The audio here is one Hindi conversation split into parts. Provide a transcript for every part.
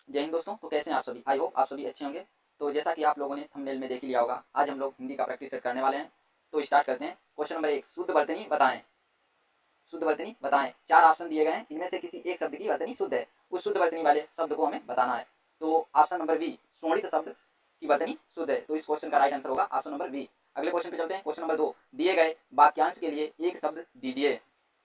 जय हिंद दोस्तों। तो कैसे हैं आप सभी? आई होप आप सभी अच्छे होंगे। तो जैसा कि आप लोगों ने थंबनेल में देख ही लिया होगा, आज हम लोग हिंदी का प्रैक्टिस सेट करने वाले हैं। तो स्टार्ट करते हैं। क्वेश्चन नंबर 1, शुद्ध वर्तनी बताएं। शुद्ध वर्तनी बताएं। 4 ऑप्शन दिए गए हैं, इनमें से किसी एक शब्द की वर्तनी शुद्ध है। उस शुद्ध वर्तनी वाले शब्द को हमें बताना है। तो ऑप्शन नंबर बी, शोणित शब्द की वर्तनी शुद्ध है। तो इस क्वेश्चन का राइट आंसर होगा ऑप्शन नंबर बी। अगले क्वेश्चन पे चलते हैं। क्वेश्चन नंबर 2, दिए गए वाक्यांश के लिए एक शब्द दीजिए।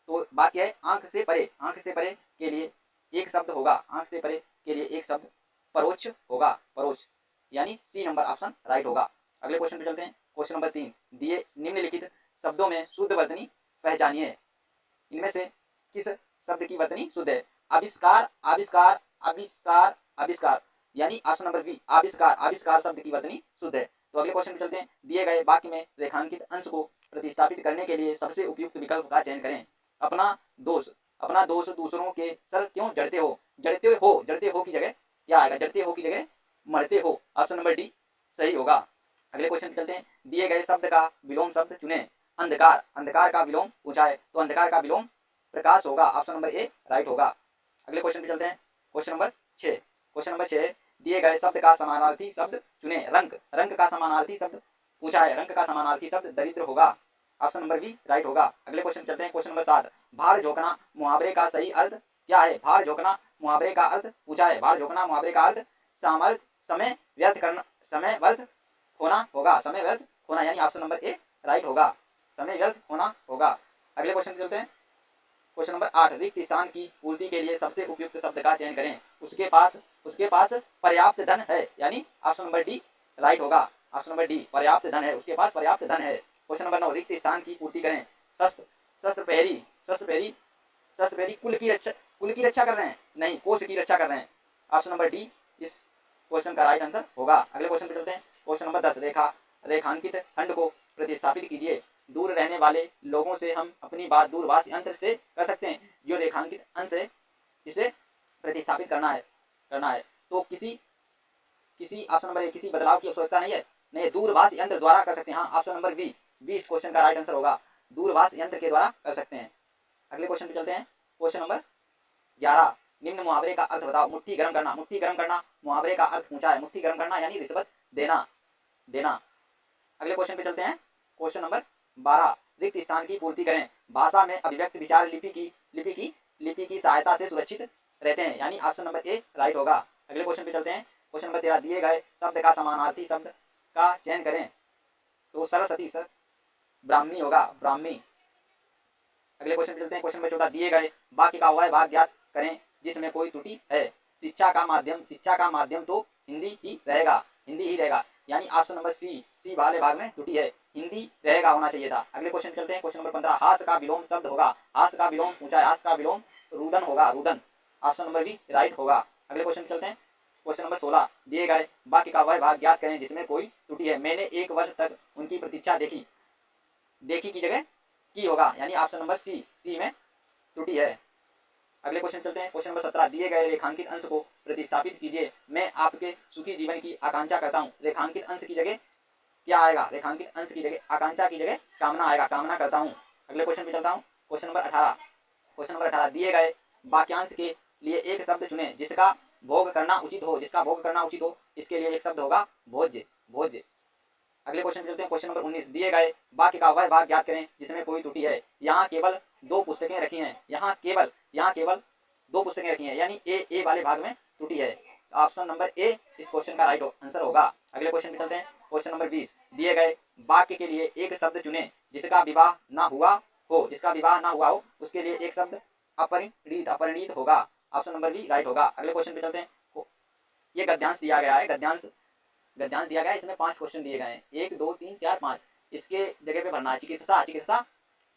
तो वाक्य है आंख से परे। आंख से परे के लिए एक शब्द होगा। आंख से परे के लिए एक शब्द परोक्ष होगा। परोक्ष यानी सी नंबर ऑप्शन राइट होगा। अगले क्वेश्चन पे चलते हैं। क्वेश्चन नंबर 3, दिए निम्नलिखित शब्दों में शुद्ध वर्तनी पहचानिए। इनमें से किस शब्द की वर्तनी शुद्ध है? आविष्कार, आविष्कार, आविष्कार, आविष्कार यानी ऑप्शन नंबर बी, आविष्कार। आविष्कार शब्द की वर्तनी शुद्ध है। तो अगले क्वेश्चन पे चलते हैं। दिए गए वाक्य में रेखांकित अंश को प्रतिस्थापित करने के लिए सबसे उपयुक्त विकल्प का चयन करें। अपना दोष। अपना दोष दूसरों के सर क्यों जड़ते हो? जड़ते हो, जड़ते हो की जगह क्या आएगा? जड़ते हो की जगह मरते हो। ऑप्शन नंबर डी सही होगा। अगले क्वेश्चन पे चलते हैं। दिए गए शब्द का विलोम शब्द चुने। अंधकार। अंधकार का विलोम पूछा है, तो अंधकार का विलोम प्रकाश होगा। ऑप्शन नंबर ए राइट होगा। अगले क्वेश्चन पे चलते हैं। Question number 6। क्वेश्चन नंबर 6, दिए गए शब्द का समानार्थी शब्द चुने। रंग। रंग का समानार्थी शब्द पूछा है, रंग का समानार्थी शब्द दरिद्र होगा। ऑप्शन नंबर बी राइट होगा। अगले क्वेश्चन चलते हैं। क्वेश्चन नंबर 7, भाड़ झोंकना मुहावरे का सही अर्थ क्या है? भाड़ झोंकना मुहावरे का अर्थ पूछा है, भाड़ झोंकना मुहावरे का अर्थ सामर्थ समय व्यर्थ करना, समय व्यर्थ होना होगा। समय व्यर्थ होना यानी ऑप्शन नंबर ए राइट होगा। समय व्यर्थ होना होगा। अगले क्वेश्चन चलते हैं। क्वेश्चन नंबर 8, रिक्त स्थान की पूर्ति के लिए सबसे उपयुक्त शब्द का चयन करें। उसके पास पर्याप्त धन है यानी ऑप्शन नंबर डी राइट होगा। ऑप्शन नंबर डी, पर्याप्त धन है, उसके पास पर्याप्त धन है। क्वेश्चन नंबर 9, रिक्त स्थान की पूर्ति करें। शस्त्र। शस्त्र पहरी। शस्त्र पहरी। शस्त्र पहरी कुल की रक्षा कर रहे हैं, नहीं कोष की रक्षा कर रहे हैं। ऑप्शन नंबर डी इस क्वेश्चन का राइट आंसर होगा। अगले क्वेश्चन पे चलते हैं। क्वेश्चन नंबर 10, रेखांकित खंड को प्रतिस्थापित कीजिए। दूर रहने वाले लोगों से हम अपनी बात दूरभाष यंत्र से कर सकते हैं। जो रेखांकित अंश है इसे प्रतिस्थापित करना है। तो किसी किसी ऑप्शन नंबर ए, किसी बदलाव की आवश्यकता नहीं है। नहीं, दूरभाष यंत्र द्वारा कर सकते हैं। हाँ, ऑप्शन नंबर बी इस क्वेश्चन का राइट आंसर होगा। दूरभाष यंत्र के द्वारा कर सकते हैं। अगले क्वेश्चन पे चलते हैं। क्वेश्चन नंबर 11, निम्न मुहावरे का अर्थ बताओ। मुट्ठी गर्म करना। मुट्ठी गर्म करना मुहावरे का अर्थ पूछा है। मुट्ठी गर्म करना यानी रिश्वत देना। अगले क्वेश्चन पे चलते हैं। क्वेश्चन नंबर 12, रिक्त स्थान की पूर्ति करें। भाषा में अभिव्यक्त विचार लिपि की सहायता से सुरक्षित रहते हैं यानी ऑप्शन नंबर ए राइट होगा। अगले क्वेश्चन पे चलते हैं। क्वेश्चन नंबर 13, दिए गए शब्द का समानार्थी शब्द का चयन करें। तो सरस्वती सर ब्राह्मी होगा, ब्राह्मी। अगले क्वेश्चन पे चलते हैं। क्वेश्चन नंबर 14, दिए गए वाक्य का वह भाग ज्ञात करें जिसमें कोई त्रुटि है। शिक्षा का माध्यम तो हिंदी ही रहेगा यानी ऑप्शन नंबर सी वाले भाग में त्रुटि है, हिंदी रहेगा होना चाहिए था। अगले क्वेश्चन चलते हैं। क्वेश्चन नंबर 15, हास का विलोम शब्द होगा। हास का विलोम पूछा है, हास का विलोम रुदन होगा, रुदन। ऑप्शन नंबर बी राइट होगा। अगले क्वेश्चन चलते हैं। क्वेश्चन नंबर 16, दिए गए वाक्य का वह भाग ज्ञात करें जिसमें कोई त्रुटि है। मैंने 1 वर्ष तक उनकी प्रतीक्षा देखी की जगह की होगा यानी ऑप्शन नंबर सी में त्रुटि है। अगले क्वेश्चन चलते हैं। क्वेश्चन नंबर 17, दिए गए रेखांकित अंश को प्रतिस्थापित कीजिए। मैं आपके सुखी जीवन की आकांक्षा करता हूँ। रेखांकित अंश की जगह क्या आएगा? रेखांकित अंश की जगह आकांक्षा की जगह कामना आएगा, कामना करता हूँ। अगले क्वेश्चन पे चलता हूँ। क्वेश्चन नंबर 18, दिए गए वाक्यांश के लिए एक शब्द चुने जिसका भोग करना उचित हो। इसके लिए एक शब्द होगा भोज्य। अगले क्वेश्चन चलते हैं। क्वेश्चन नंबर 19, दिए गए वाक्य का वह भाग ज्ञात करें जिसमें कोई त्रुटि है। यहाँ केवल 2 पुस्तकें रखी हैं। यहाँ केवल 2 पुस्तकें रखी हैं यानी ए वाले भाग में त्रुटि है। ऑप्शन नंबर ए इस क्वेश्चन का राइट आंसर होगा। अगले क्वेश्चन पे चलते हैं। क्वेश्चन नंबर 20, दिए गए वाक्य के लिए एक शब्द चुने जिसका विवाह ना हुआ हो। उसके लिए एक शब्द अपरिणीत होगा। ऑप्शन नंबर बी राइट होगा। अगले क्वेश्चन पे चलते हैं। ये गद्यांश दिया गया है, गद्यांश दिया गया है। इसमें 5 क्वेश्चन दिए गए हैं, 1 2 3 4 5। इसके जगह पे भरना है चिकित्सा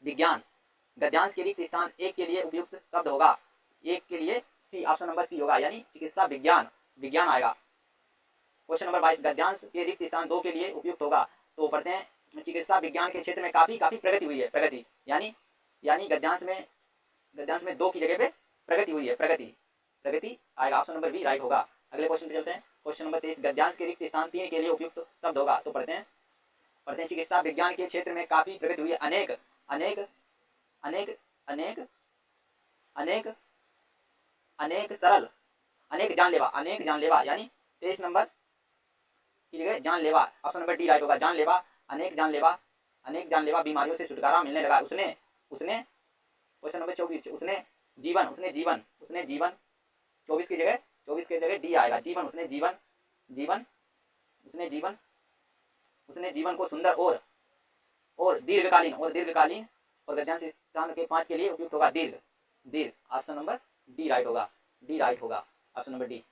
विज्ञान। गद्यांश के रिक्त स्थान 1 के लिए उपयुक्त शब्द होगा। 1 के लिए सी, ऑप्शन नंबर सी होगा यानी चिकित्सा विज्ञान आएगा। क्वेश्चन नंबर 22, गद्यांश के रिक्त स्थान 2 के लिए उपयुक्त होगा। तो पढ़ते हैं। चिकित्सा विज्ञान के क्षेत्र में काफी प्रगति हुई है। प्रगति यानी गद्यांश में 2 की जगह पे प्रगति हुई है, प्रगति आएगा। ऑप्शन नंबर बी राइट होगा। अगले क्वेश्चन पे चलते हैं। क्वेश्चन नंबर 23, गद्यांश के रिक्त स्थान 3 के लिए उपयुक्त शब्द होगा। तो पढ़ते हैं। चिकित्सा विज्ञान के क्षेत्र में काफी प्रगति हुई है। अनेक सरल अनेक जानलेवा यानी 23 नंबर की जगह जानलेवा, ऑप्शन नंबर डी राइट होगा। जानलेवा, अनेक जानलेवा बीमारियों से छुटकारा मिलने लगा उसने उसने क्वेश्चन नंबर 24 उसने जीवन 24 की जगह डी आएगा। जीवन उसने जीवन को सुंदर और दीर्घकालीन और गद्यांश स्थान के 5 के लिए उपयुक्त होगा। दीर्घ, ऑप्शन नंबर डी राइट होगा। Option number D.